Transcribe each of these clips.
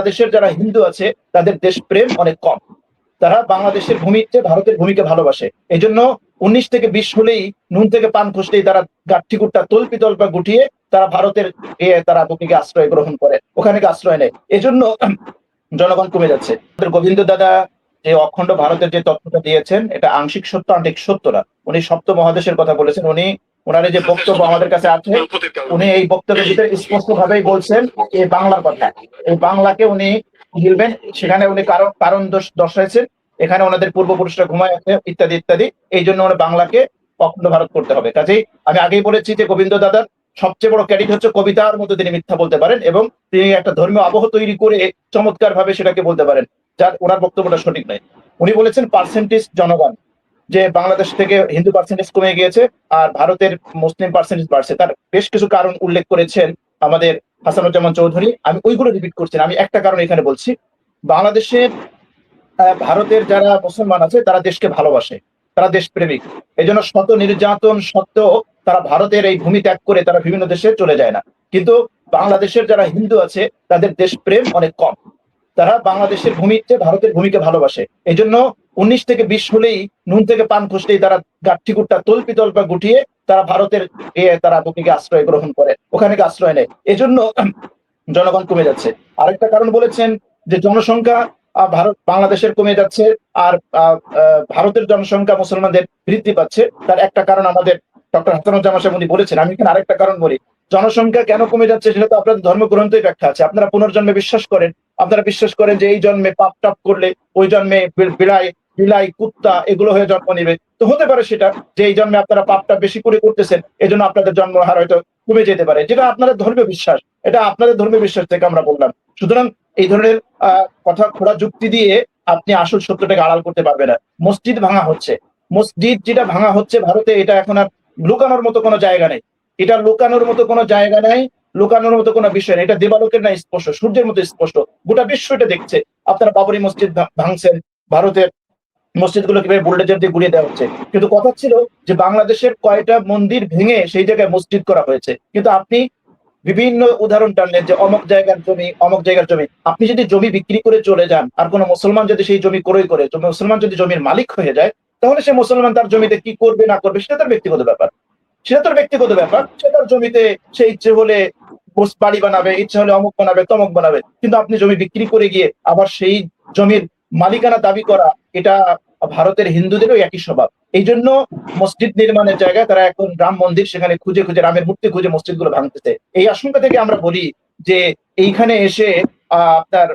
বাংলাদেশের যারা হিন্দু আছে তাদের দেশপ্রেম অনেক কম। তারা বাংলাদেশের ভূমিতে ভারতের ভূমিকে ভালোবাসে। এই জন্য 19 থেকে 20 হলেই, নুন থেকে পান খসলেই তারা গাঠি-গুট্টা তল্পা গুটিয়ে তারা ভারতের তারা ভূমিকে আশ্রয় গ্রহণ করে, ওখানে আশ্রয় নেয়। এজন্য জনগণ কমে যাচ্ছে। গোবিন্দ দাদা যে অখণ্ড ভারতের যে তথ্যটা দিয়েছেন, এটা আংশিক সত্য, আংশিক সত্য না। উনি সপ্ত মহাদেশের কথা বলেছেন। ওনার যে বক্তব্য আমাদের কাছে আছে, উনি এই বক্তব্যের ভিতরে স্পষ্ট ভাবেই বলছেন এই বাংলার কথা। এই বাংলাকে উনি গিলবেন, সেখানে উনি কারণ দর্শাইছেন, এখানে ওনাদের পূর্বপুরুষরা ঘুমায় আছে ইত্যাদি ইত্যাদি। এই জন্য ওনার বাংলাকে অখণ্ড ভারত করতে হবে। কাজেই আমি আগেই বলেছি যে গোবিন্দ দাদার সবচেয়ে বড় ক্রেডিট হচ্ছে কবিতার মতো তিনি মিথ্যা বলতে পারেন এবং তিনি একটা ধর্মীয় আবহ তৈরি করে চমৎকার ভাবে সেটাকে বলতে পারেন, যার ওনার বক্তব্যটা সঠিক নয়। উনি বলেছেন পার্সেন্টেজ জনগণ, যে বাংলাদেশ থেকে হিন্দু পার্সেন্টেজ কমে গিয়েছে আর ভারতের মুসলিম পার্সেন্টেজ বাড়ছে। তার বেশ কিছু কারণ উল্লেখ করেছেন আমাদের হাসানুজ্জামান চৌধুরী। আমি ওইগুলো রিপিট করছি না, আমি একটা কারণ এখানে বলছি। বাংলাদেশের ভারতের যারা মুসলমান আছে তারা দেশকে ভালোবাসে, তারা দেশপ্রেমিক। এই জন্য শত নির্যাতন সত্ত্বেও তারা ভারতের এই ভূমি ত্যাগ করে তারা বিভিন্ন দেশে চলে যায় না। কিন্তু বাংলাদেশের যারা হিন্দু আছে তাদের দেশপ্রেম অনেক কম। তারা বাংলাদেশের ভূমিতে ভারতের ভূমিকে ভালোবাসে। এই জন্য 19 থেকে 20 হলেই, নুন থেকে পান খসলেই তারা গাঠি-গুট্টা তল্পা গুটিয়ে তারা ভারতের তারা ভূমিকে আশ্রয় গ্রহণ করে, ওখানে আশ্রয় নেয়। এজন্য জনগণ কমে যাচ্ছে। আরেকটা কারণ বলেছেন যে জনসংখ্যা বাংলাদেশের কমে যাচ্ছে আর ভারতের জনসংখ্যা মুসলমানদের বৃদ্ধি পাচ্ছে। তার একটা কারণ আমাদের ডক্টর হাসানুজ্জামান সাহেব উনি বলেছেন। আমি এখানে আরেকটা কারণ বলি, জনসংখ্যা কেন কমে যাচ্ছে সেটা তো আপনাদের ধর্মগ্রন্থই ব্যাখ্যা আছে। আপনারা পুনর্জন্মে বিশ্বাস করেন, আপনারা বিশ্বাস করেন যে এই জন্মে পাপ টাপ করলে ওই জন্মে বিলাই কুত্তা এগুলো হয়ে জন্ম নেবে। তো হতে পারে সেটা যে এই জন্মে আপনারা পাপটা বেশি করে করতেছেন, এই জন্য আপনাদের জন্ম হার হয়তো কমে যেতে পারে, যেটা আপনাদের ধর্মীয় বিশ্বাস। এটা আপনাদের ধর্মীয় বিশ্বাস থেকে আমরা বললাম। সুতরাং এই ধরনের কথা খোলা যুক্তি দিয়ে আপনি আসল সত্যটাকে আড়াল করতে পারবে না। মসজিদ ভাঙা হচ্ছে, মসজিদ যেটা ভাঙা হচ্ছে ভারতে, এটা এখন আর লুকানোর মতো কোনো জায়গা নেই। এটা লুকানোর মতো কোনো জায়গা নাই, লুকানোর মতো কোনো বিষয় নেই। এটা দেবালোকের না স্পষ্ট, সূর্যের মতো স্পষ্ট, গোটা বিশ্ব এটা দেখছে। আপনারা বাবরি মসজিদ ভাঙছেন, ভারতের মসজিদগুলো কিভাবে বুলডোজার দিয়ে গুড়িয়ে দেওয়া হচ্ছে। কিন্তু কথা ছিল যে বাংলাদেশের কয়টা মন্দির ভেঙে সেই জায়গায় মসজিদ করা হয়েছে। কিন্তু আপনি বিভিন্ন উদাহরণ টানলেন যে অমুক জায়গার জমি, অমুক জায়গার জমি। আপনি যদি জমি বিক্রি করে চলে যান আর কোনো মুসলমান যদি সেই জমি ক্রয় করে, মুসলমান যদি জমির মালিক হয়ে যায়, তাহলে সে মুসলমান তার জমিতে কি করবে না করবে সেটা তার ব্যক্তিগত ব্যাপার। সেটা তার ব্যক্তিগত ব্যাপার। সে তার জমিতে সে ইচ্ছে হলে বাড়ি বানাবে, ইচ্ছে হলে অমুক বানাবে, তমুক বানাবে। কিন্তু আপনি জমি বিক্রি করে গিয়ে আবার সেই জমির মালিকানা দাবি করা, এটা ভারতের হিন্দুদেরও একই স্বভাব। এই জন্য মসজিদ নির্মাণের জায়গায় তারা এখন রাম মন্দির সেখানে খুঁজে খুঁজে, রামের মূর্তি খুঁজে মসজিদগুলো ভাঙতেছে। এই আশঙ্কা থেকে আমরা বলি যে এইখানে এসে আপনার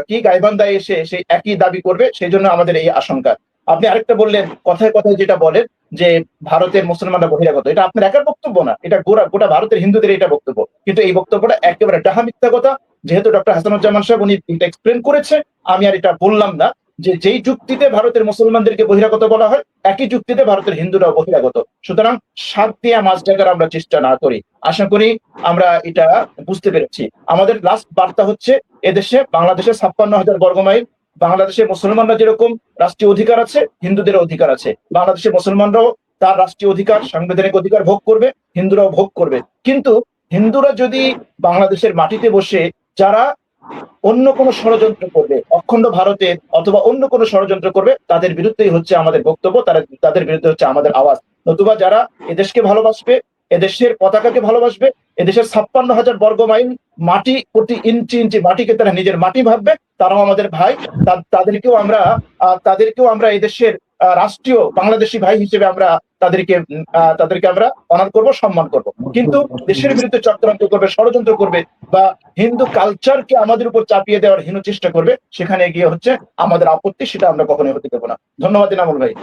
কি গাইবান্ধায় এসে সেই একই দাবি করবে, সেই জন্য আমাদের এই আশঙ্কা। আপনি আরেকটা বললেন, কথায় কথায় যেটা বলেন যে ভারতের মুসলমানরা বহিরাগত, এটা আপনার একার বক্তব্য না, এটা গোটা ভারতের হিন্দুদের এটা বক্তব্য। কিন্তু এই বক্তব্যটা একেবারে ডাহা মিথ্যা কথা। যেহেতু ডক্টর হাসানুজ্জামান সাহেব উনি এটা এক্সপ্লেন করেছে, আমি আর এটা বললাম না। যে যেই যুক্তিতে ভারতের মুসলমানদেরকে বহিরাগত বলা হয়, একই যুক্তিতে ভারতের হিন্দুরাও বহিরাগত। সুতরাং সাত দিয়া মাছ জায়গার আমরা চেষ্টা না করি। আশা করি আমরা এটা বুঝতে পেরেছি। আমাদের লাস্ট বার্তা হচ্ছে, এদেশে বাংলাদেশে 56,000 বর্গমাইল, বাংলাদেশে মুসলমানরা যেরকম রাষ্ট্রীয় অধিকার আছে, হিন্দুদেরও অধিকার আছে। বাংলাদেশের মুসলমানরাও তার রাষ্ট্রীয় অধিকার, সাংবিধানিক অধিকার ভোগ করবে, হিন্দুরাও ভোগ করবে। কিন্তু হিন্দুরা যদি বাংলাদেশের মাটিতে বসে যারা অন্য কোনো ষড়যন্ত্র করবে, অখণ্ড ভারতের অথবা অন্য কোনো ষড়যন্ত্র করবে, তাদের বিরুদ্ধেই হচ্ছে আমাদের বক্তব্য, তাদের বিরুদ্ধে হচ্ছে আমাদের আওয়াজ। নতুবা যারা এদেশকে ভালোবাসবে, এদেশের পতাকাকে ভালোবাসবে, এদেশের 56,000 বর্গমাইল মাটি, প্রতি ইঞ্চি ইঞ্চি মাটিকে তারা নিজের মাটি ভাববে, তারাও আমাদের ভাই। তাদেরকেও আমরা এদেশের রাষ্ট্রীয় বাংলাদেশি ভাই হিসেবে আমরা তাদেরকে আমরা অনার করব, সম্মান করব। কিন্তু দেশের বিরুদ্ধে চক্রান্ত করবে, ষড়যন্ত্র করবে বা হিন্দু কালচারকে আমাদের উপর চাপিয়ে দেওয়ার হীন চেষ্টা করবে, সেখানে গিয়ে হচ্ছে আমাদের আপত্তি, সেটা আমরা কখনোই হতে দেবো না। ধন্যবাদ ইনামুল ভাই।